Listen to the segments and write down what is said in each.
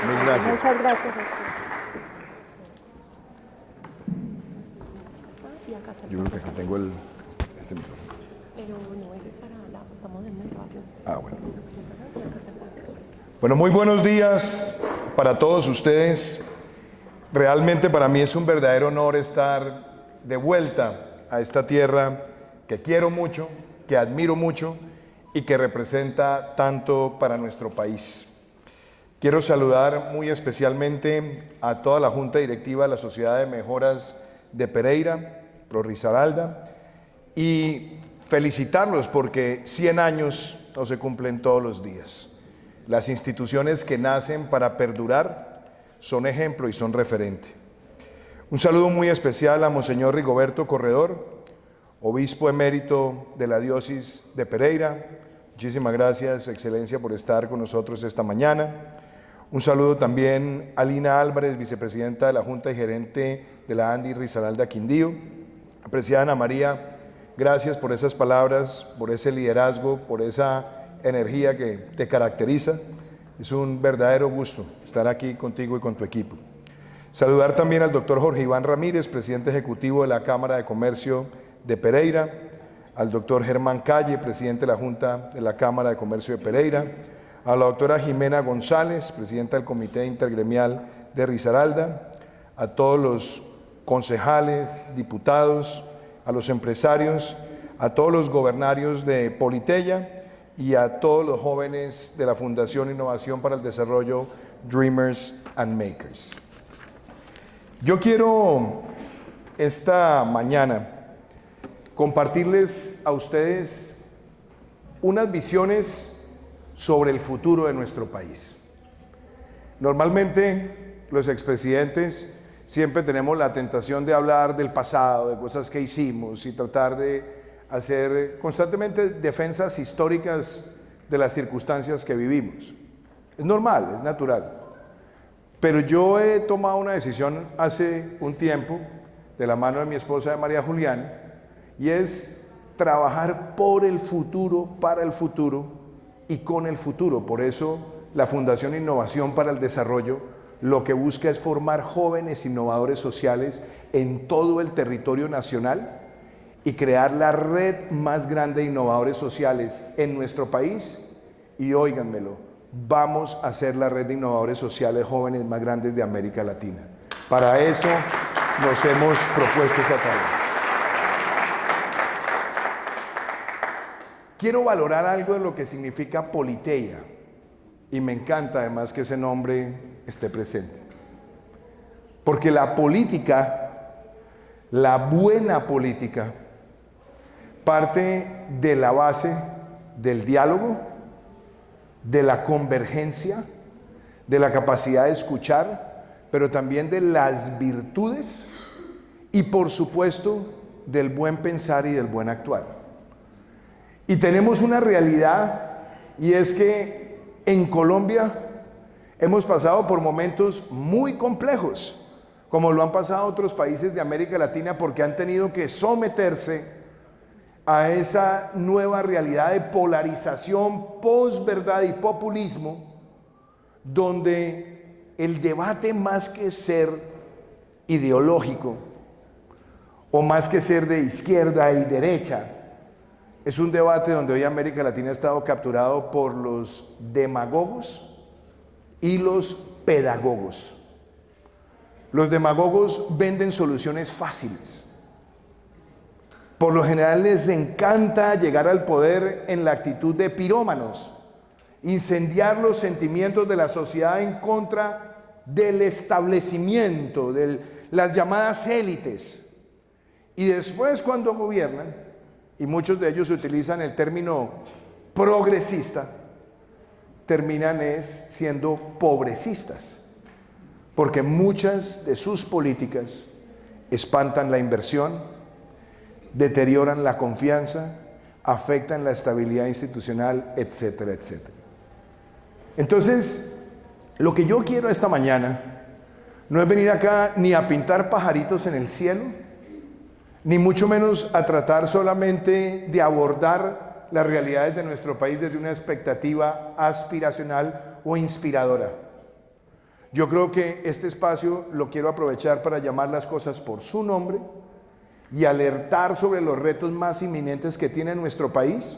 Mil gracias. Muchas gracias. Y acá está el Yo creo que aquí tengo este micrófono. Pero no, ese es para estamos en una grabación. Ah, bueno. Bueno, muy buenos días para todos ustedes. Realmente para mí es un verdadero honor estar de vuelta a esta tierra que quiero mucho, que admiro mucho y que representa tanto para nuestro país. Quiero saludar muy especialmente a toda la Junta Directiva de la Sociedad de Mejoras de Pereira, Pro Risaralda, y felicitarlos porque 100 años no se cumplen todos los días. Las instituciones que nacen para perdurar son ejemplo y son referente. Un saludo muy especial a Monseñor Rigoberto Corredor, obispo emérito de la diócesis de Pereira. Muchísimas gracias, Excelencia, por estar con nosotros esta mañana. Un saludo también a Lina Álvarez, vicepresidenta de la Junta y gerente de la ANDI Risaralda Quindío. Apreciada Ana María, gracias por esas palabras, por ese liderazgo, por esa energía que te caracteriza. Es un verdadero gusto estar aquí contigo y con tu equipo. Saludar también al doctor Jorge Iván Ramírez, presidente ejecutivo de la Cámara de Comercio de Pereira, al doctor Germán Calle, presidente de la Junta de la Cámara de Comercio de Pereira, a la doctora Jimena González, presidenta del Comité Intergremial de Risaralda, a todos los concejales, diputados, a los empresarios, a todos los gobernarios de Politeya y a todos los jóvenes de la Fundación Innovación para el Desarrollo Dreamers and Makers. Yo quiero esta mañana compartirles a ustedes unas visiones sobre el futuro de nuestro país. Normalmente los expresidentes siempre tenemos la tentación de hablar del pasado, de cosas que hicimos y tratar de hacer constantemente defensas históricas de las circunstancias que vivimos. Es normal, es natural. Pero yo he tomado una decisión hace un tiempo, de la mano de mi esposa de María Julián, y es trabajar por el futuro, para el futuro y con el futuro. Por eso la Fundación Innovación para el Desarrollo lo que busca es formar jóvenes innovadores sociales en todo el territorio nacional y crear la red más grande de innovadores sociales en nuestro país. Y óiganmelo, vamos a ser la red de innovadores sociales jóvenes más grandes de América Latina. Para eso nos hemos propuesto esa tarea. Quiero valorar algo de lo que significa Politeya, y me encanta además que ese nombre esté presente. Porque la política, la buena política, parte de la base del diálogo, de la convergencia, de la capacidad de escuchar, pero también de las virtudes y por supuesto del buen pensar y del buen actuar. Y tenemos una realidad, y es que en Colombia hemos pasado por momentos muy complejos, como lo han pasado otros países de América Latina, porque han tenido que someterse a esa nueva realidad de polarización, posverdad y populismo, donde el debate, más que ser ideológico o más que ser de izquierda y derecha, es un debate donde hoy América Latina ha estado capturado por los demagogos y los pedagogos. Los demagogos venden soluciones fáciles. Por lo general les encanta llegar al poder en la actitud de pirómanos, incendiar los sentimientos de la sociedad en contra del establecimiento, de las llamadas élites. Y después, cuando gobiernan, y muchos de ellos utilizan el término progresista, terminan siendo pobrecistas, porque muchas de sus políticas espantan la inversión, deterioran la confianza, afectan la estabilidad institucional, etcétera, etcétera. Entonces, lo que yo quiero esta mañana no es venir acá ni a pintar pajaritos en el cielo, ni mucho menos a tratar solamente de abordar las realidades de nuestro país desde una expectativa aspiracional o inspiradora. Yo creo que este espacio lo quiero aprovechar para llamar las cosas por su nombre y alertar sobre los retos más inminentes que tiene nuestro país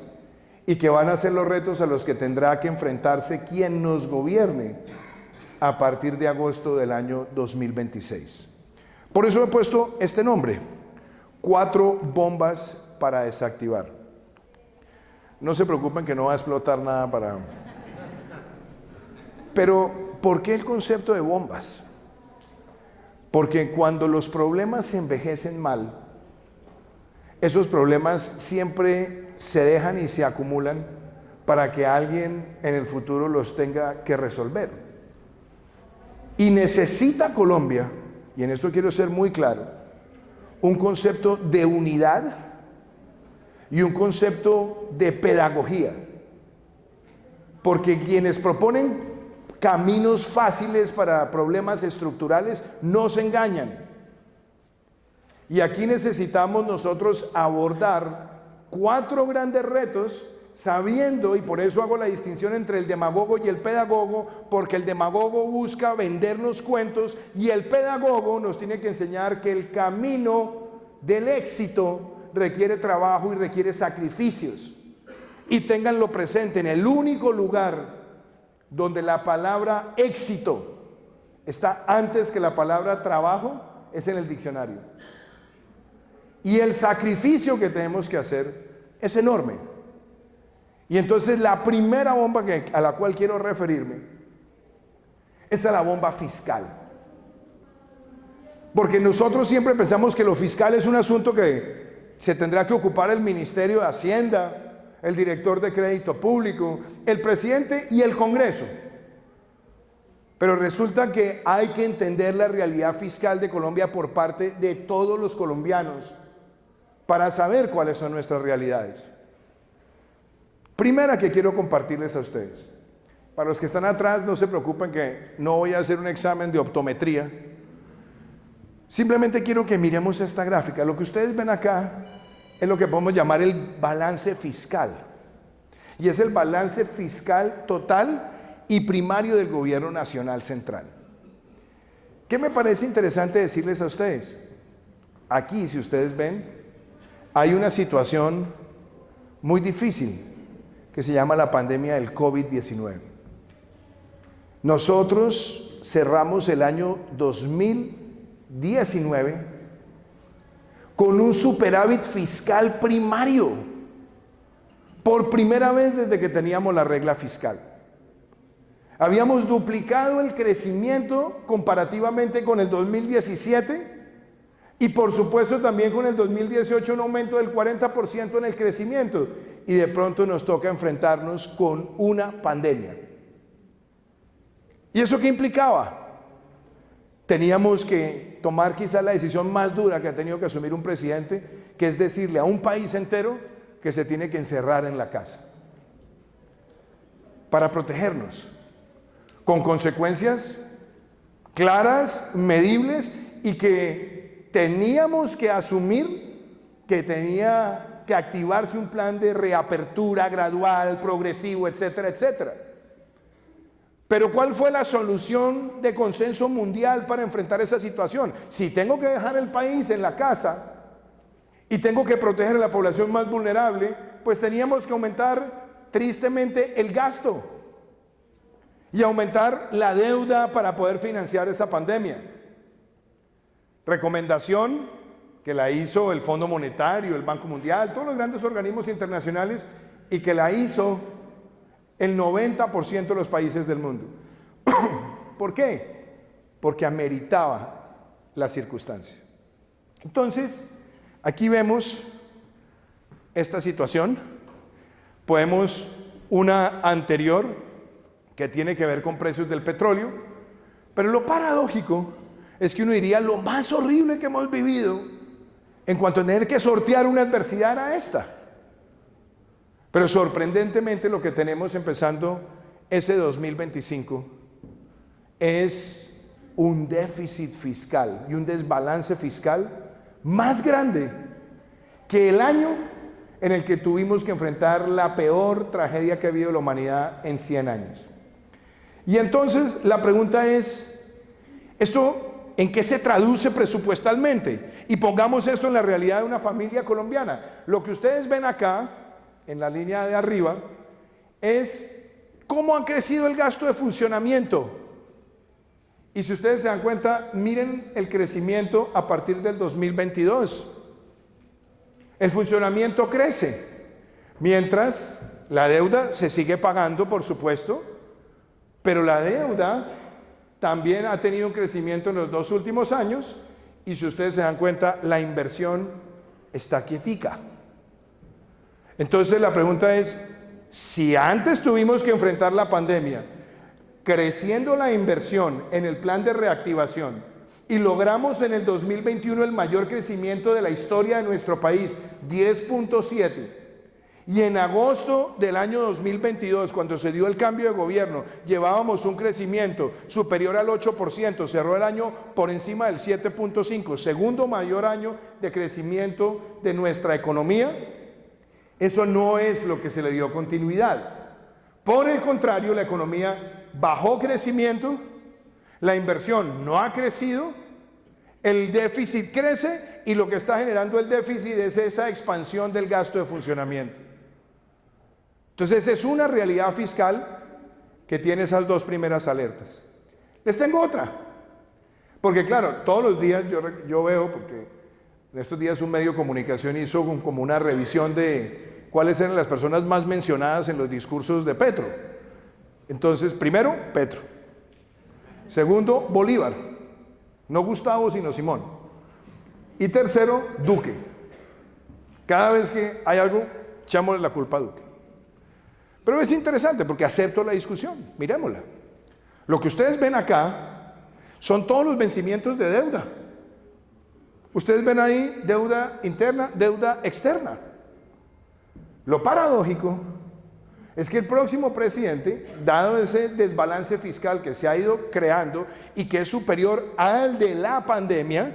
y que van a ser los retos a los que tendrá que enfrentarse quien nos gobierne a partir de agosto del año 2026. Por eso he puesto este nombre: 4 bombas para desactivar. No se preocupen que no va a explotar nada para... Pero, ¿por qué el concepto de bombas? Porque cuando los problemas se envejecen mal, esos problemas siempre se dejan y se acumulan para que alguien en el futuro los tenga que resolver. Y necesita Colombia, y en esto quiero ser muy claro, un concepto de unidad y un concepto de pedagogía. Porque quienes proponen caminos fáciles para problemas estructurales no se engañan. Y aquí necesitamos nosotros abordar 4 grandes retos, sabiendo, y por eso hago la distinción entre el demagogo y el pedagogo, porque el demagogo busca vendernos cuentos y el pedagogo nos tiene que enseñar que el camino del éxito requiere trabajo y requiere sacrificios. Y ténganlo presente, en el único lugar donde la palabra éxito está antes que la palabra trabajo es en el diccionario. Y el sacrificio que tenemos que hacer es enorme. Y entonces la primera bomba a la cual quiero referirme es a la bomba fiscal. Porque nosotros siempre pensamos que lo fiscal es un asunto que se tendrá que ocupar el Ministerio de Hacienda, el director de Crédito Público, el presidente y el Congreso. Pero resulta que hay que entender la realidad fiscal de Colombia por parte de todos los colombianos para saber cuáles son nuestras realidades. Primera que quiero compartirles a ustedes. Para los que están atrás, no se preocupen que no voy a hacer un examen de optometría. Simplemente quiero que miremos esta gráfica. Lo que ustedes ven acá es lo que podemos llamar el balance fiscal. Y es el balance fiscal total y primario del gobierno nacional central. ¿Qué me parece interesante decirles a ustedes? Aquí, si ustedes ven, hay una situación muy difícil que se llama la pandemia del COVID-19. Nosotros cerramos el año 2019 con un superávit fiscal primario, por primera vez desde que teníamos la regla fiscal. Habíamos duplicado el crecimiento comparativamente con el 2017 y por supuesto también con el 2018 un aumento del 40% en el crecimiento, y de pronto nos toca enfrentarnos con una pandemia. ¿Y eso qué implicaba? Teníamos que tomar quizás la decisión más dura que ha tenido que asumir un presidente, que es decirle a un país entero que se tiene que encerrar en la casa para protegernos, con consecuencias claras, medibles, y que teníamos que asumir que tenía que activarse un plan de reapertura gradual, progresivo, etcétera, etcétera. Pero ¿cuál fue la solución de consenso mundial para enfrentar esa situación? Si tengo que dejar el país en la casa y tengo que proteger a la población más vulnerable, pues teníamos que aumentar tristemente el gasto y aumentar la deuda para poder financiar esa pandemia. Recomendación que la hizo el Fondo Monetario, el Banco Mundial, todos los grandes organismos internacionales, y que la hizo el 90% de los países del mundo. ¿Por qué? Porque ameritaba la circunstancia. Entonces, aquí vemos esta situación. Podemos una anterior que tiene que ver con precios del petróleo, pero lo paradójico es que uno diría lo más horrible que hemos vivido en cuanto a tener que sortear una adversidad era esta. Pero sorprendentemente lo que tenemos empezando ese 2025 es un déficit fiscal y un desbalance fiscal más grande que el año en el que tuvimos que enfrentar la peor tragedia que ha habido la humanidad en 100 años. Y entonces la pregunta es, ¿Esto en qué se traduce presupuestalmente? Y pongamos esto en la realidad de una familia colombiana. Lo que ustedes ven acá, en la línea de arriba, es cómo ha crecido el gasto de funcionamiento. Y si ustedes se dan cuenta, miren el crecimiento a partir del 2022. El funcionamiento crece, mientras la deuda se sigue pagando, por supuesto, pero la deuda también ha tenido un crecimiento en los 2 últimos años, y si ustedes se dan cuenta, la inversión está quietica. Entonces la pregunta es, si antes tuvimos que enfrentar la pandemia, creciendo la inversión en el plan de reactivación, y logramos en el 2021 el mayor crecimiento de la historia de nuestro país, 10.7, y en agosto del año 2022, cuando se dio el cambio de gobierno, llevábamos un crecimiento superior al 8%, cerró el año por encima del 7.5, segundo mayor año de crecimiento de nuestra economía. Eso no es lo que se le dio continuidad. Por el contrario, la economía bajó crecimiento, la inversión no ha crecido, el déficit crece y lo que está generando el déficit es esa expansión del gasto de funcionamiento. Entonces es una realidad fiscal que tiene esas 2 primeras alertas. Les tengo otra, porque claro, todos los días yo veo, porque en estos días un medio de comunicación hizo como una revisión de cuáles eran las personas más mencionadas en los discursos de Petro. Entonces, primero, Petro. Segundo, Bolívar. No Gustavo, sino Simón. Y tercero, Duque. Cada vez que hay algo, echámosle la culpa a Duque. Pero es interesante porque acepto la discusión. Miremosla. Lo que ustedes ven acá son todos los vencimientos de deuda. Ustedes ven ahí deuda interna, deuda externa. Lo paradójico es que el próximo presidente, dado ese desbalance fiscal que se ha ido creando y que es superior al de la pandemia,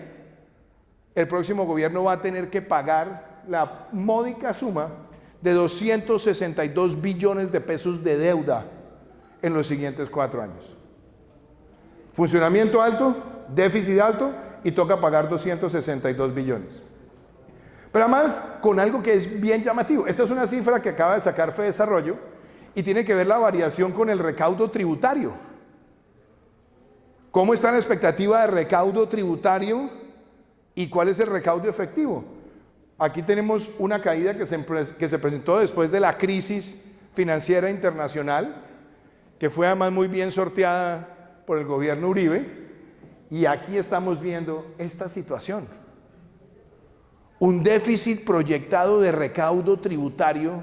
el próximo gobierno va a tener que pagar la módica suma de 262 billones de pesos de deuda en los siguientes 4 años. Funcionamiento alto, déficit alto y toca pagar 262 billones. Pero además, con algo que es bien llamativo. Esta es una cifra que acaba de sacar FEDesarrollo y tiene que ver la variación con el recaudo tributario. ¿Cómo está la expectativa de recaudo tributario y cuál es el recaudo efectivo? Aquí tenemos una caída que se presentó después de la crisis financiera internacional, que fue además muy bien sorteada por el gobierno Uribe, y aquí estamos viendo esta situación. Un déficit proyectado de recaudo tributario,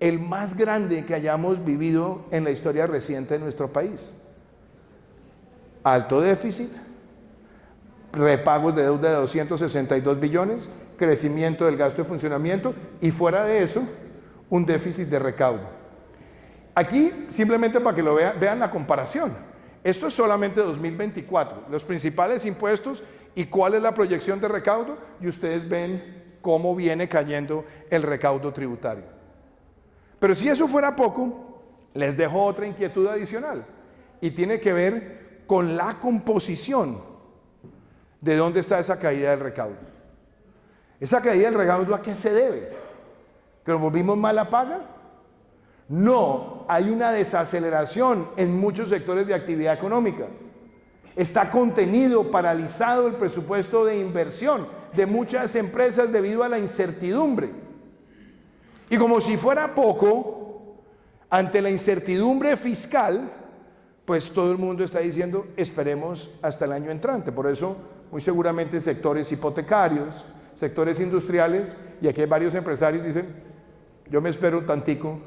el más grande que hayamos vivido en la historia reciente de nuestro país. Alto déficit, repagos de deuda de 262 billones, crecimiento del gasto de funcionamiento y fuera de eso, un déficit de recaudo. Aquí, simplemente para que lo vean la comparación. Esto es solamente 2024, los principales impuestos y cuál es la proyección de recaudo, y ustedes ven cómo viene cayendo el recaudo tributario. Pero si eso fuera poco, les dejo otra inquietud adicional, y tiene que ver con la composición de dónde está esa caída del recaudo. ¿Esa caída del recaudo a qué se debe? ¿Que nos volvimos mala paga? No, hay una desaceleración en muchos sectores de actividad económica. Está contenido, paralizado el presupuesto de inversión de muchas empresas debido a la incertidumbre. Y como si fuera poco, ante la incertidumbre fiscal, pues todo el mundo está diciendo, esperemos hasta el año entrante. Por eso, muy seguramente sectores hipotecarios, sectores industriales, y aquí hay varios empresarios dicen, yo me espero un tantico.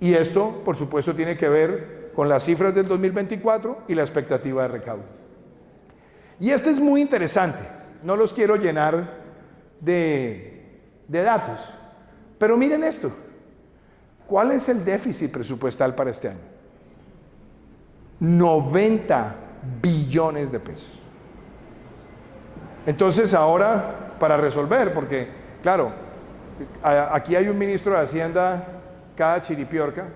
Y esto, por supuesto, tiene que ver con las cifras del 2024 y la expectativa de recaudo. Y este es muy interesante, no los quiero llenar de datos, pero miren esto, ¿cuál es el déficit presupuestal para este año? 90 billones de pesos. Entonces ahora, para resolver, porque claro, aquí hay un ministro de Hacienda cada chiripiorca,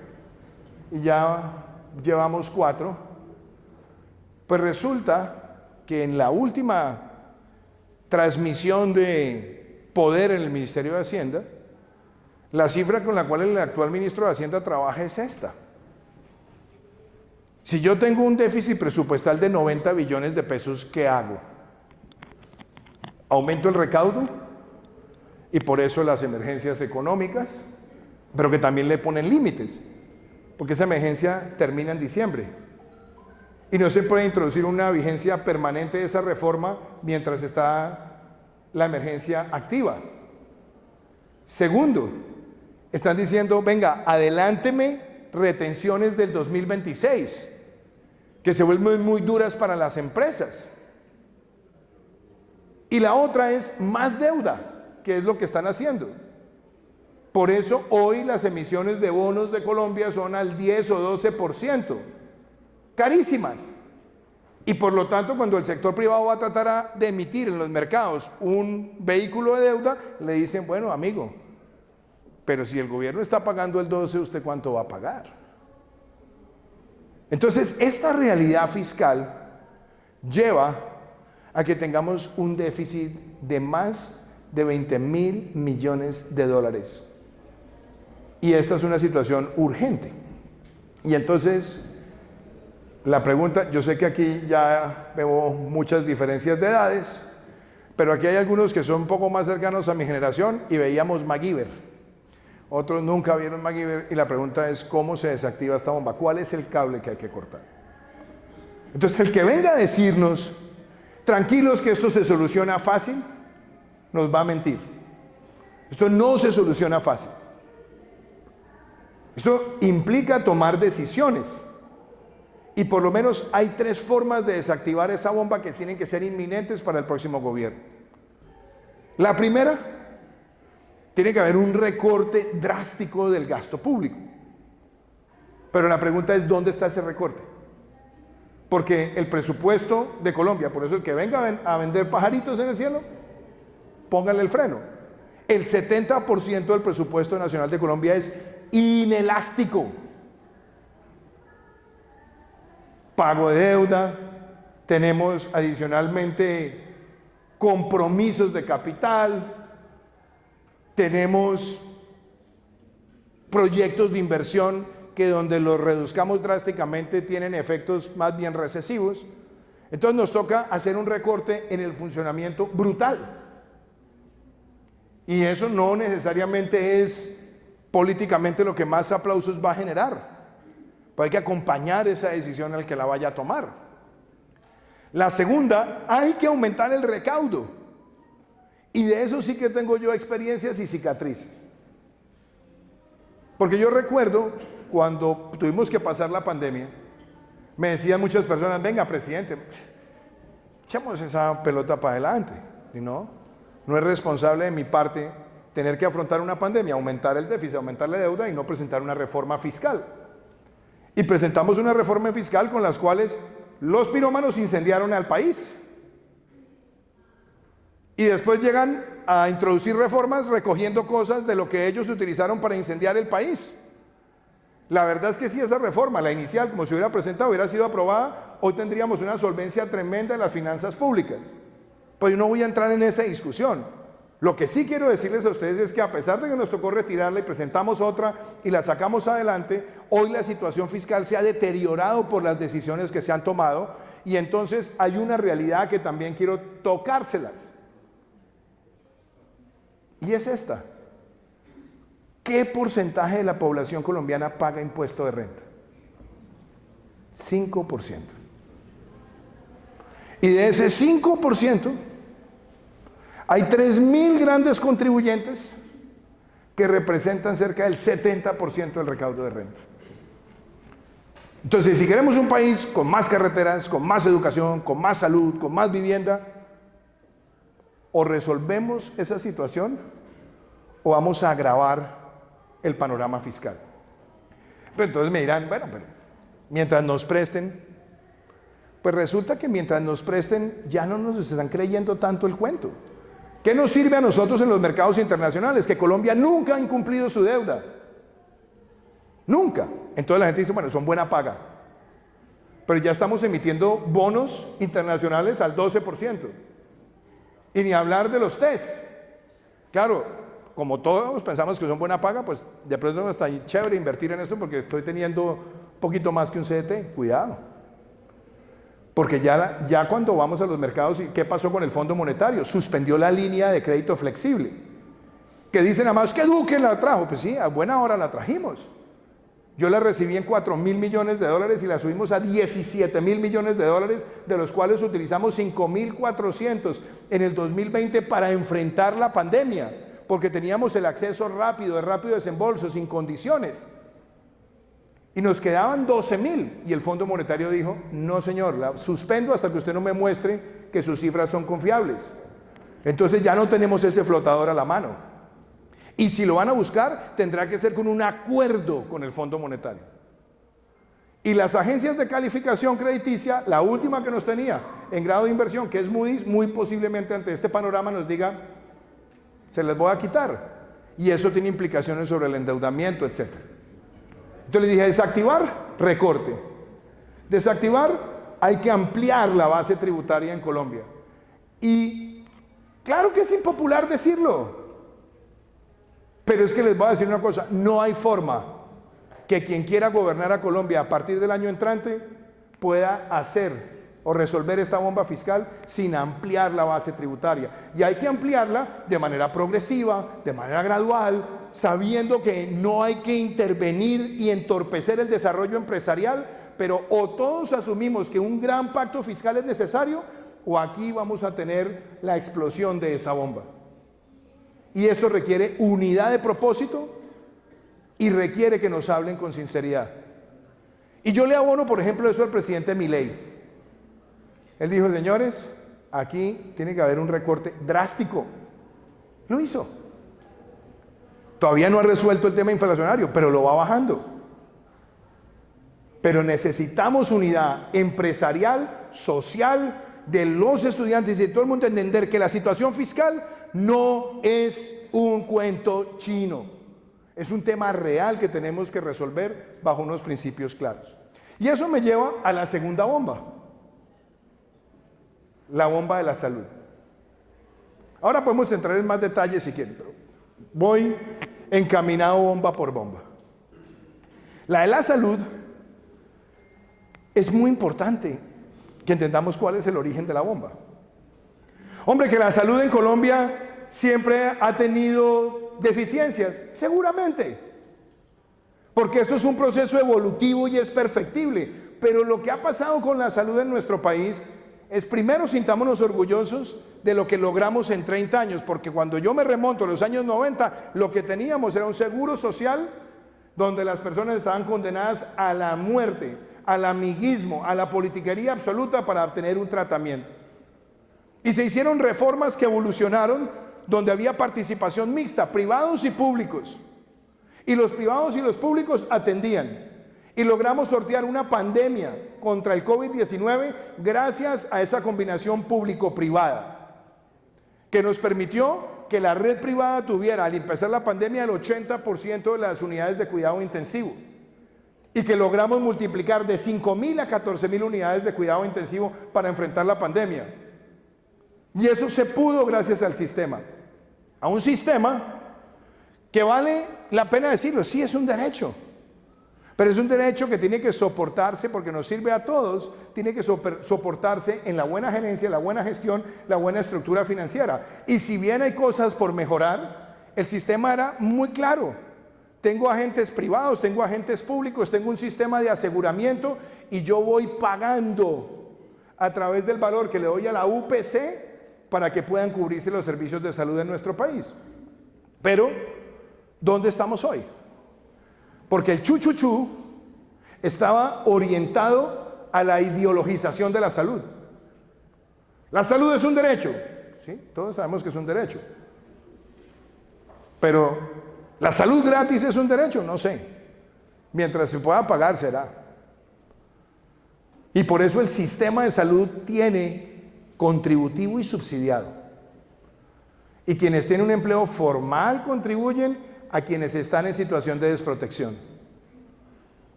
y ya llevamos 4, pues resulta que en la última transmisión de poder en el Ministerio de Hacienda, la cifra con la cual el actual ministro de Hacienda trabaja es esta. Si yo tengo un déficit presupuestal de 90 billones de pesos, ¿qué hago? Aumento el recaudo y por eso las emergencias económicas, pero que también le ponen límites, porque esa emergencia termina en diciembre. Y no se puede introducir una vigencia permanente de esa reforma mientras está la emergencia activa. Segundo, están diciendo, venga, adelánteme retenciones del 2026, que se vuelven muy duras para las empresas. Y la otra es más deuda, que es lo que están haciendo. Por eso hoy las emisiones de bonos de Colombia son al 10 o 12%. Carísimas. Y por lo tanto, cuando el sector privado va a tratar de emitir en los mercados un vehículo de deuda, le dicen, bueno, amigo, pero si el gobierno está pagando el 12, ¿usted cuánto va a pagar? Entonces, esta realidad fiscal lleva a que tengamos un déficit de más de 20.000 millones de dólares. Y esta es una situación urgente. Y entonces, la pregunta, yo sé que aquí ya veo muchas diferencias de edades, pero aquí hay algunos que son un poco más cercanos a mi generación y veíamos MacGyver. Otros nunca vieron MacGyver y la pregunta es, ¿cómo se desactiva esta bomba? ¿Cuál es el cable que hay que cortar? Entonces, el que venga a decirnos, tranquilos que esto se soluciona fácil, nos va a mentir. Esto no se soluciona fácil. Esto implica tomar decisiones. Y por lo menos hay 3 formas de desactivar esa bomba que tienen que ser inminentes para el próximo gobierno. La primera, tiene que haber un recorte drástico del gasto público. Pero la pregunta es, ¿dónde está ese recorte? Porque el presupuesto de Colombia, por eso el que venga a vender pajaritos en el cielo, póngale el freno. El 70% del presupuesto nacional de Colombia es inelástico. Pago de deuda, tenemos adicionalmente compromisos de capital, tenemos proyectos de inversión que donde los reduzcamos drásticamente tienen efectos más bien recesivos. Entonces nos toca hacer un recorte en el funcionamiento brutal. Y eso no necesariamente es políticamente lo que más aplausos va a generar. Pues hay que acompañar esa decisión al que la vaya a tomar. La segunda, hay que aumentar el recaudo. Y de eso sí que tengo yo experiencias y cicatrices. Porque yo recuerdo cuando tuvimos que pasar la pandemia, me decían muchas personas, venga, presidente, echamos esa pelota para adelante. Y no es responsable de mi parte tener que afrontar una pandemia, aumentar el déficit, aumentar la deuda y no presentar una reforma fiscal. Y presentamos una reforma fiscal con las cuales los pirómanos incendiaron al país. Y después llegan a introducir reformas recogiendo cosas de lo que ellos utilizaron para incendiar el país. La verdad es que si esa reforma, la inicial, como se hubiera presentado, hubiera sido aprobada, hoy tendríamos una solvencia tremenda en las finanzas públicas. Pues yo no voy a entrar en esa discusión. Lo que sí quiero decirles a ustedes es que a pesar de que nos tocó retirarla y presentamos otra y la sacamos adelante, hoy la situación fiscal se ha deteriorado por las decisiones que se han tomado y entonces hay una realidad que también quiero tocárselas. Y es esta. ¿Qué porcentaje de la población colombiana paga impuesto de renta? 5%. Y de ese 5%, hay 3.000 grandes contribuyentes que representan cerca del 70% del recaudo de renta. Entonces, si queremos un país con más carreteras, con más educación, con más salud, con más vivienda, o resolvemos esa situación o vamos a agravar el panorama fiscal. Pero entonces me dirán, bueno, pero mientras nos presten, pues resulta que mientras nos presten ya no nos están creyendo tanto el cuento. ¿Qué nos sirve a nosotros en los mercados internacionales? Que Colombia nunca ha incumplido su deuda. Nunca. Entonces la gente dice, bueno, son buena paga. pero ya estamos emitiendo bonos internacionales al 12%. Y ni hablar de los test. Claro, como todos pensamos que son buena paga, pues de pronto no está chévere invertir en esto porque estoy teniendo un poquito más que un CDT. Cuidado. Porque ya cuando vamos a los mercados, ¿qué pasó con el Fondo Monetario? Suspendió la línea de crédito flexible. Que dicen además que Duque la trajo. Pues sí, a buena hora la trajimos. Yo la recibí en 4.000 millones de dólares y la subimos a 17.000 millones de dólares, de los cuales utilizamos 5.400 en el 2020 para enfrentar la pandemia, porque teníamos el acceso rápido, de rápido desembolso, sin condiciones. Y nos quedaban 12.000 y el Fondo Monetario dijo, no señor, la suspendo hasta que usted no me muestre que sus cifras son confiables. Entonces ya no tenemos ese flotador a la mano. Y si lo van a buscar, tendrá que ser con un acuerdo con el Fondo Monetario. Y las agencias de calificación crediticia, la última que nos tenía en grado de inversión, que es Moody's, muy posiblemente ante este panorama nos diga, se les voy a quitar. Y eso tiene implicaciones sobre el endeudamiento, etc. Entonces le dije, desactivar, recorte. Desactivar, hay que ampliar la base tributaria en Colombia. Y claro que es impopular decirlo. Pero es que les voy a decir una cosa, no hay forma que quien quiera gobernar a Colombia a partir del año entrante pueda hacer o resolver esta bomba fiscal sin ampliar la base tributaria. Y hay que ampliarla de manera progresiva, de manera gradual, sabiendo que no hay que intervenir y entorpecer el desarrollo empresarial, pero o todos asumimos que un gran pacto fiscal es necesario, o aquí vamos a tener la explosión de esa bomba. Y eso requiere unidad de propósito y requiere que nos hablen con sinceridad. Y yo le abono, por ejemplo, eso al presidente Milei. Él dijo, señores, aquí tiene que haber un recorte drástico. Lo hizo. Todavía no ha resuelto el tema inflacionario, pero lo va bajando. Pero necesitamos unidad empresarial, social, de los estudiantes y de todo el mundo entender que la situación fiscal no es un cuento chino, es un tema real que tenemos que resolver bajo unos principios claros. Y eso me lleva a la segunda bomba, la bomba de la salud. Ahora podemos entrar en más detalles si quieren, pero voy encaminado bomba por bomba. La de la salud es muy importante que entendamos cuál es el origen de la bomba. Hombre, que la salud en Colombia siempre ha tenido deficiencias, seguramente, porque esto es un proceso evolutivo y es perfectible, pero lo que ha pasado con la salud en nuestro país es, primero, sintámonos orgullosos de lo que logramos en 30 años, porque cuando yo me remonto a los años 90, lo que teníamos era un seguro social donde las personas estaban condenadas a la muerte, al amiguismo, a la politiquería absoluta para obtener un tratamiento. Y se hicieron reformas que evolucionaron donde había participación mixta, privados y públicos. Y los privados y los públicos atendían. Y logramos sortear una pandemia contra el COVID-19 gracias a esa combinación público-privada, que nos permitió que la red privada tuviera, al empezar la pandemia, el 80% de las unidades de cuidado intensivo. Y que logramos multiplicar de 5.000 a 14.000 unidades de cuidado intensivo para enfrentar la pandemia. Y eso se pudo gracias al sistema. A un sistema que vale la pena decirlo, sí es un derecho. Pero es un derecho que tiene que soportarse, porque nos sirve a todos, tiene que soportarse en la buena gerencia, la buena gestión, la buena estructura financiera. Y si bien hay cosas por mejorar, el sistema era muy claro. Tengo agentes privados, tengo agentes públicos, tengo un sistema de aseguramiento y yo voy pagando a través del valor que le doy a la UPC para que puedan cubrirse los servicios de salud en nuestro país. Pero, ¿dónde estamos hoy? Porque el chuchuchú estaba orientado a la ideologización de la salud. La salud es un derecho, ¿sí? Todos sabemos que es un derecho. Pero, ¿la salud gratis es un derecho? No sé. Mientras se pueda pagar, será. Y por eso el sistema de salud tiene contributivo y subsidiado. Y quienes tienen un empleo formal contribuyen a quienes están en situación de desprotección.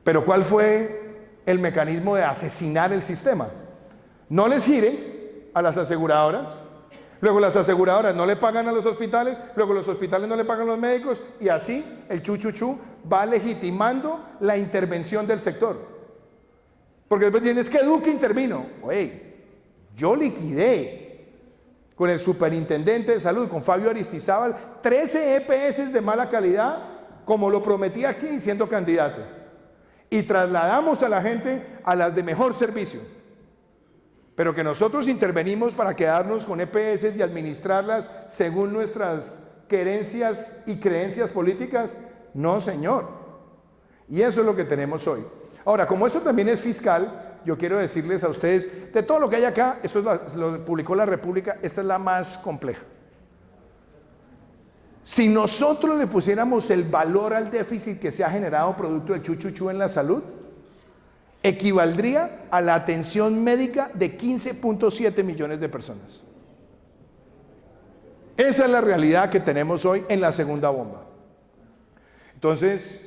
Pero ¿cuál fue el mecanismo de asesinar el sistema. No les gire a las aseguradoras, luego las aseguradoras no le pagan a los hospitales, luego los hospitales no le pagan a los médicos, y así el chuchuchú va legitimando la intervención del sector. Porque después tienes que Duque intervino. Oye, yo liquidé con el superintendente de salud, con Fabio Aristizábal, 13 EPS de mala calidad, como lo prometí aquí siendo candidato. Y trasladamos a la gente a las de mejor servicio. Pero que nosotros intervenimos para quedarnos con EPS y administrarlas según nuestras querencias y creencias políticas, no, señor. Y eso es lo que tenemos hoy. Ahora, como esto también es fiscal, yo quiero decirles a ustedes, de todo lo que hay acá, esto lo publicó La República, esta es la más compleja. Si nosotros le pusiéramos el valor al déficit que se ha generado producto del chuchuchú en la salud, equivaldría a la atención médica de 15.7 millones de personas. Esa es la realidad que tenemos hoy en la segunda bomba. Entonces,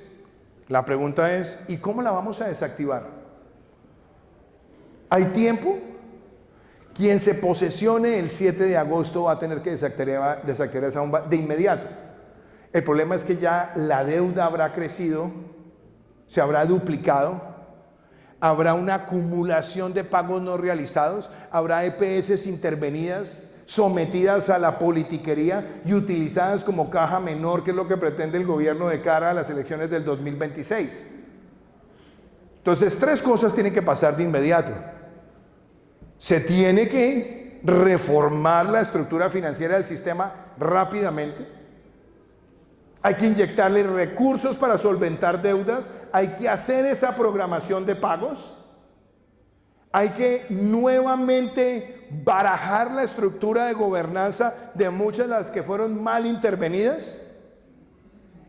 la pregunta es, ¿y cómo la vamos a desactivar? ¿Hay tiempo? Quien se posesione el 7 de agosto va a tener que desactivar esa bomba de inmediato. El problema es que ya la deuda habrá crecido, se habrá duplicado, habrá una acumulación de pagos no realizados, habrá EPS intervenidas, sometidas a la politiquería y utilizadas como caja menor, que es lo que pretende el gobierno de cara a las elecciones del 2026. Entonces, tres cosas tienen que pasar de inmediato. Se tiene que reformar la estructura financiera del sistema rápidamente. Hay que inyectarle recursos para solventar deudas. Hay que hacer esa programación de pagos. Hay que nuevamente barajar la estructura de gobernanza de muchas de las que fueron mal intervenidas.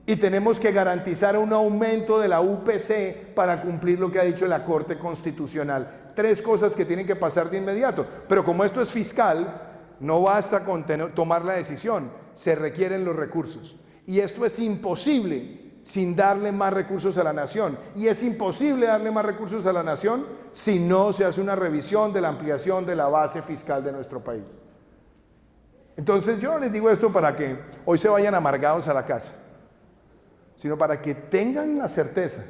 Y tenemos que garantizar un aumento de la UPC para cumplir lo que ha dicho la Corte Constitucional. Tres cosas que tienen que pasar de inmediato. Pero como esto es fiscal, no basta con tomar la decisión, se requieren los recursos. Y esto es imposible sin darle más recursos a la nación. Y es imposible darle más recursos a la nación si no se hace una revisión de la ampliación de la base fiscal de nuestro país. Entonces yo les digo esto para que hoy se vayan amargados a la casa, sino para que tengan la certeza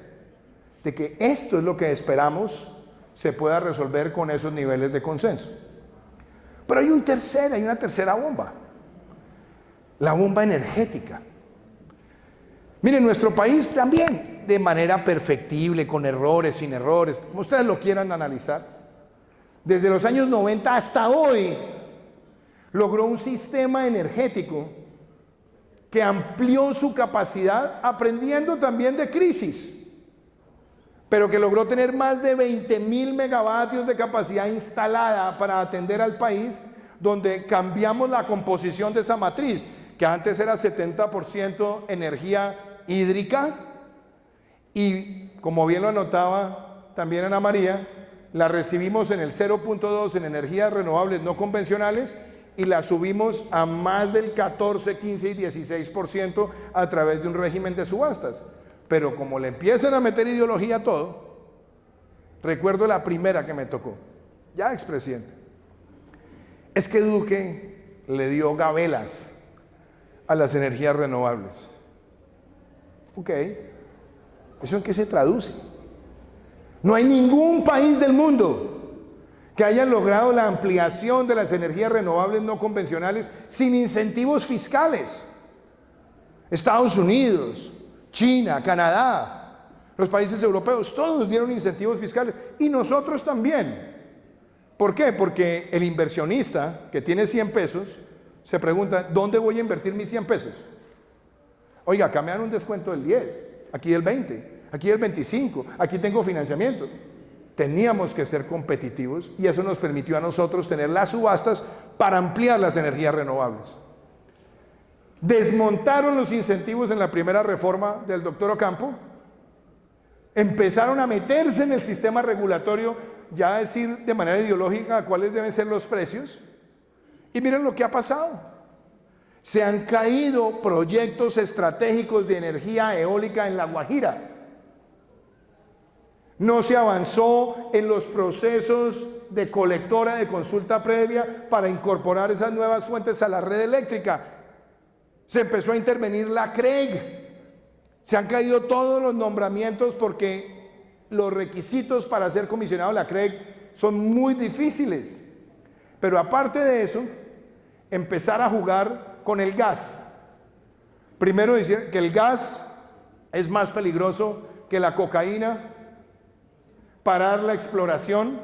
de que esto es lo que esperamos se pueda resolver con esos niveles de consenso. Pero hay una tercera bomba, la bomba energética. Miren, nuestro país también, de manera perfectible, con errores, sin errores, como ustedes lo quieran analizar, desde los años 90 hasta hoy, logró un sistema energético que amplió su capacidad, aprendiendo también de crisis, pero que logró tener más de 20.000 megavatios de capacidad instalada para atender al país, donde cambiamos la composición de esa matriz, que antes era 70% energía hídrica, y como bien lo anotaba también Ana María, la recibimos en el 0.2 en energías renovables no convencionales, y la subimos a más del 14, 15 y 16% a través de un régimen de subastas. Pero como le empiezan a meter ideología a todo, recuerdo la primera que me tocó, ya expresidente, es que Duque le dio gabelas a las energías renovables. Ok, ¿eso en qué se traduce? No hay ningún país del mundo que haya logrado la ampliación de las energías renovables no convencionales sin incentivos fiscales. Estados Unidos, China, Canadá, los países europeos, todos dieron incentivos fiscales y nosotros también. ¿Por qué? Porque el inversionista que tiene 100 pesos se pregunta, ¿dónde voy a invertir mis 100 pesos? Oiga, acá me dan un descuento del 10, aquí del 20, aquí del 25, aquí tengo financiamiento. Teníamos que ser competitivos y eso nos permitió a nosotros tener las subastas para ampliar las energías renovables. Desmontaron los incentivos en la primera reforma del doctor Ocampo, empezaron a meterse en el sistema regulatorio, ya a decir de manera ideológica cuáles deben ser los precios, y miren lo que ha pasado. Se han caído proyectos estratégicos de energía eólica en La Guajira. No se avanzó en los procesos de colectora de consulta previa para incorporar esas nuevas fuentes a la red eléctrica. Se empezó a intervenir la CREG. Se han caído todos los nombramientos porque los requisitos para ser comisionado de la CREG son muy difíciles. Pero aparte de eso, empezar a jugar con el gas. Primero decir que el gas es más peligroso que la cocaína, parar la exploración,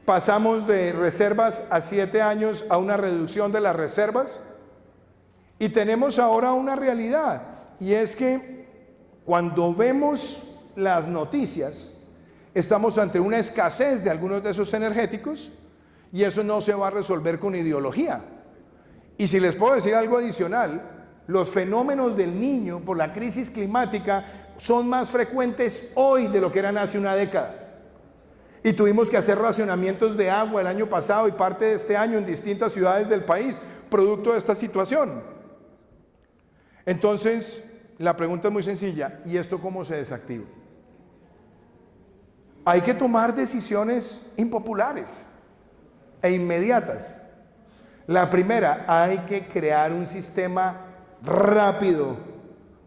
pasamos de reservas a 7 años a una reducción de las reservas y tenemos ahora una realidad, y es que cuando vemos las noticias estamos ante una escasez de algunos de esos energéticos y eso no se va a resolver con ideología. Y si les puedo decir algo adicional, los fenómenos del Niño por la crisis climática son más frecuentes hoy de lo que eran hace una década. Y tuvimos que hacer racionamientos de agua el año pasado y parte de este año en distintas ciudades del país, producto de esta situación. Entonces, la pregunta es muy sencilla, ¿y esto cómo se desactiva? Hay que tomar decisiones impopulares e inmediatas. La primera, hay que crear un sistema rápido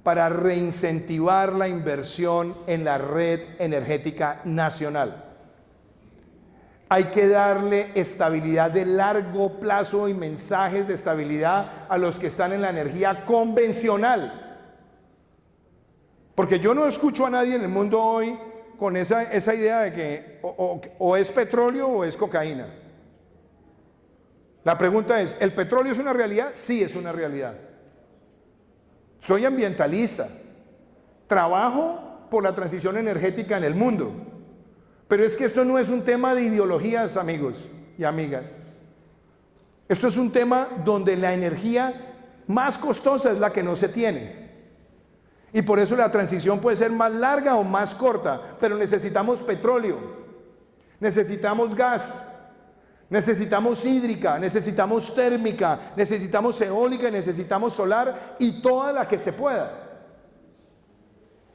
para reincentivar la inversión en la red energética nacional. Hay que darle estabilidad de largo plazo y mensajes de estabilidad a los que están en la energía convencional. Porque yo no escucho a nadie en el mundo hoy con esa idea de que o es petróleo o es cocaína. La pregunta es, ¿el petróleo es una realidad? Sí, es una realidad. Soy ambientalista, trabajo por la transición energética en el mundo, pero es que esto no es un tema de ideologías, amigos y amigas. Esto es un tema donde la energía más costosa es la que no se tiene. Y por eso la transición puede ser más larga o más corta, pero necesitamos petróleo, necesitamos gas, necesitamos hídrica, necesitamos térmica, necesitamos eólica y necesitamos solar y toda la que se pueda.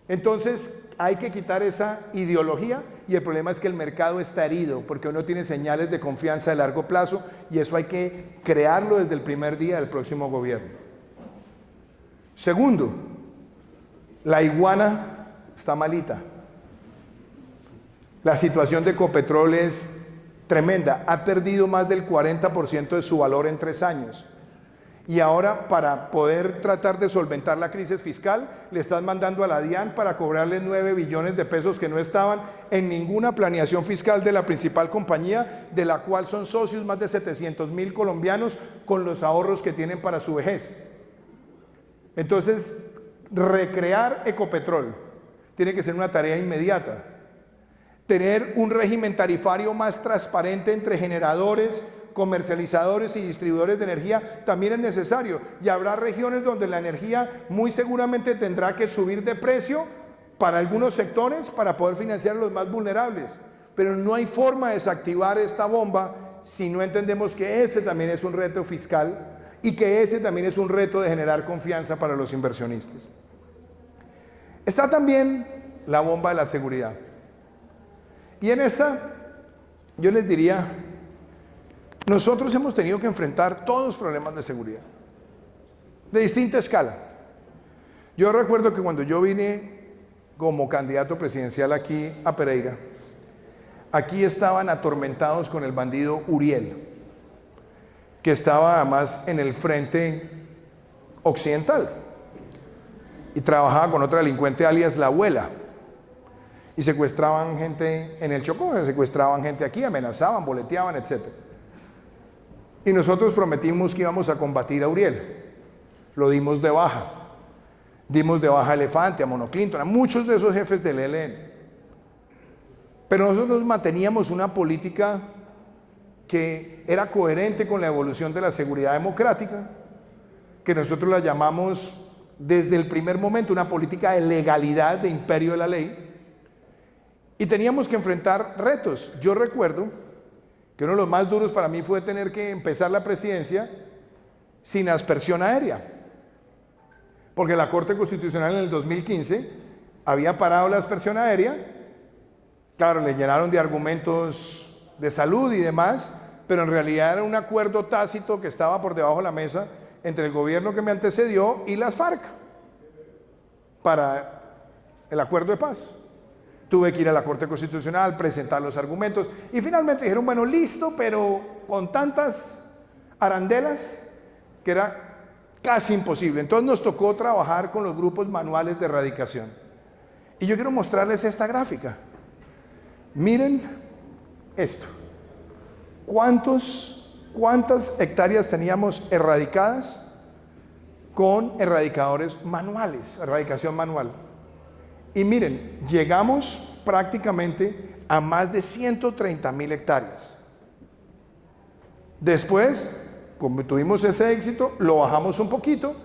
Entonces hay que quitar esa ideología y el problema es que el mercado está herido porque uno tiene señales de confianza de largo plazo y eso hay que crearlo desde el primer día del próximo gobierno. Segundo, la iguana está malita. La situación de Ecopetrol es tremenda, ha perdido más del 40% de su valor en 3 años. Y ahora, para poder tratar de solventar la crisis fiscal, le están mandando a la DIAN para cobrarle 9 billones de pesos que no estaban en ninguna planeación fiscal de la principal compañía, de la cual son socios más de 700.000 colombianos con los ahorros que tienen para su vejez. Entonces, recrear Ecopetrol tiene que ser una tarea inmediata. Tener un régimen tarifario más transparente entre generadores, comercializadores y distribuidores de energía también es necesario, y habrá regiones donde la energía muy seguramente tendrá que subir de precio para algunos sectores para poder financiar a los más vulnerables, pero no hay forma de desactivar esta bomba si no entendemos que este también es un reto fiscal y que este también es un reto de generar confianza para los inversionistas. Está también la bomba de la seguridad. Y en esta, yo les diría, nosotros hemos tenido que enfrentar todos los problemas de seguridad, de distinta escala. Yo recuerdo que cuando yo vine como candidato presidencial aquí a Pereira, aquí estaban atormentados con el bandido Uriel, que estaba además en el frente occidental, y trabajaba con otra delincuente alias La Abuela. Y secuestraban gente en el Chocó, secuestraban gente aquí, amenazaban, boleteaban, etc. Y nosotros prometimos que íbamos a combatir a Uriel. Lo dimos de baja. Dimos de baja a Elefante, a Mono Clinton, a muchos de esos jefes del ELN. Pero nosotros manteníamos una política que era coherente con la evolución de la seguridad democrática, que nosotros la llamamos desde el primer momento una política de legalidad, de imperio de la ley. Y teníamos que enfrentar retos. Yo recuerdo que uno de los más duros para mí fue tener que empezar la presidencia sin aspersión aérea. Porque la Corte Constitucional en el 2015 había parado la aspersión aérea Claro, le llenaron de argumentos de salud y demás, pero en realidad era un acuerdo tácito que estaba por debajo de la mesa entre el gobierno que me antecedió y las FARC para el acuerdo de paz. Tuve que ir a la Corte Constitucional, presentar los argumentos y finalmente dijeron, bueno, listo, pero con tantas arandelas que era casi imposible. Entonces nos tocó trabajar con los grupos manuales de erradicación. Y yo quiero mostrarles esta gráfica. Miren esto. ¿Cuántas hectáreas teníamos erradicadas con erradicadores manuales, erradicación manual? Y miren, llegamos prácticamente a más de 130.000 hectáreas. Después, como tuvimos ese éxito, lo bajamos un poquito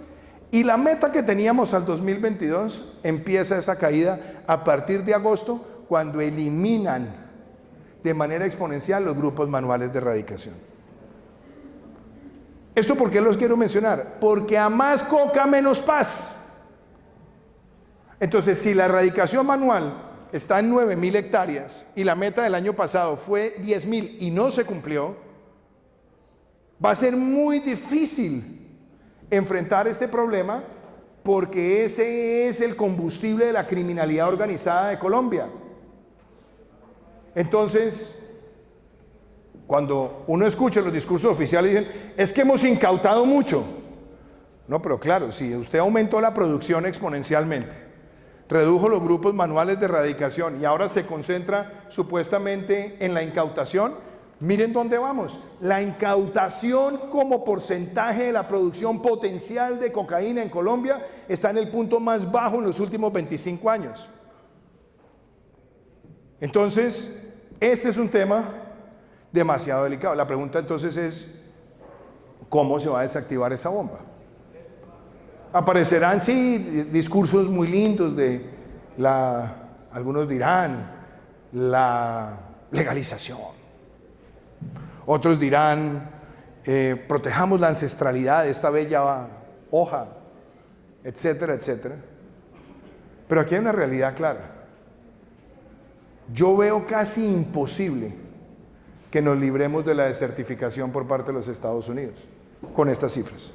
y la meta que teníamos al 2022 empieza esta caída a partir de agosto, cuando eliminan de manera exponencial los grupos manuales de erradicación. ¿Esto por qué los quiero mencionar? Porque a más coca, menos paz. Entonces, si la erradicación manual está en 9.000 hectáreas y la meta del año pasado fue 10.000 y no se cumplió, va a ser muy difícil enfrentar este problema, porque ese es el combustible de la criminalidad organizada de Colombia. Entonces, cuando uno escucha los discursos oficiales, dicen, es que hemos incautado mucho. No, pero claro, si usted aumentó la producción exponencialmente, redujo los grupos manuales de erradicación y ahora se concentra supuestamente en la incautación, miren dónde vamos. La incautación como porcentaje de la producción potencial de cocaína en Colombia está en el punto más bajo en los últimos 25 años. Entonces, este es un tema demasiado delicado. La pregunta entonces es, ¿cómo se va a desactivar esa bomba? Aparecerán, sí, discursos muy lindos de algunos dirán, la legalización. Otros dirán, protejamos la ancestralidad de esta bella hoja, etcétera, etcétera. Pero aquí hay una realidad clara. Yo veo casi imposible que nos libremos de la desertificación por parte de los Estados Unidos con estas cifras.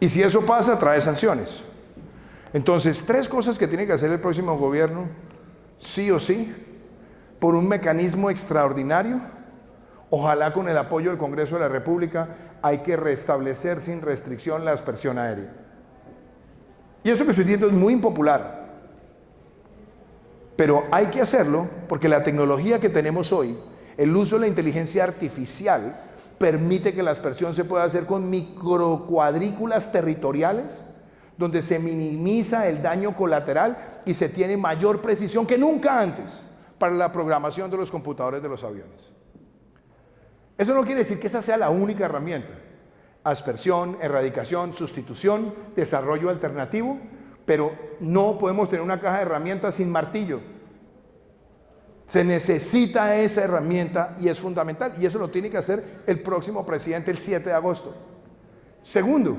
Y si eso pasa, trae sanciones. Entonces, 3 cosas que tiene que hacer el próximo gobierno, sí o sí, por un mecanismo extraordinario, ojalá con el apoyo del Congreso de la República, hay que restablecer sin restricción la aspersión aérea. Y eso que estoy diciendo es muy impopular, pero hay que hacerlo porque la tecnología que tenemos hoy, el uso de la inteligencia artificial, permite que la aspersión se pueda hacer con microcuadrículas territoriales, donde se minimiza el daño colateral y se tiene mayor precisión que nunca antes para la programación de los computadores de los aviones. Eso no quiere decir que esa sea la única herramienta. Aspersión, erradicación, sustitución, desarrollo alternativo, pero no podemos tener una caja de herramientas sin martillo. Se necesita esa herramienta y es fundamental, y eso lo tiene que hacer el próximo presidente el 7 de agosto. Segundo,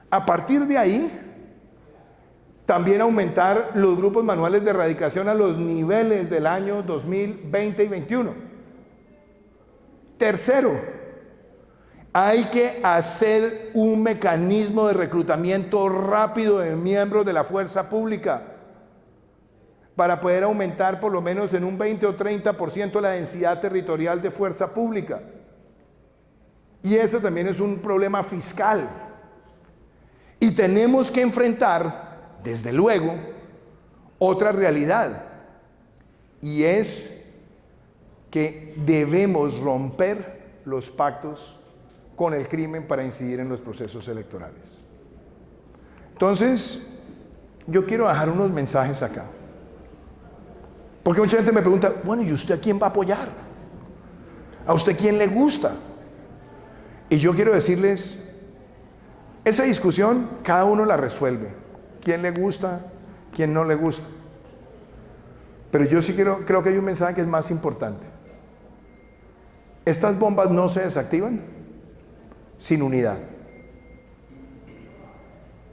a partir de ahí, también aumentar los grupos manuales de erradicación a los niveles del año 2020 y 2021. Tercero, hay que hacer un mecanismo de reclutamiento rápido de miembros de la fuerza pública para poder aumentar por lo menos en un 20 o 30% la densidad territorial de fuerza pública. Y eso también es un problema fiscal. Y tenemos que enfrentar, desde luego, otra realidad, y es que debemos romper los pactos con el crimen para incidir en los procesos electorales. Entonces, yo quiero dejar unos mensajes acá. Porque mucha gente me pregunta, bueno, ¿y usted a quién va a apoyar? ¿A usted quién le gusta? Y yo quiero decirles, esa discusión cada uno la resuelve. ¿Quién le gusta? ¿Quién no le gusta? Pero yo sí creo que hay un mensaje que es más importante. Estas bombas no se desactivan sin unidad.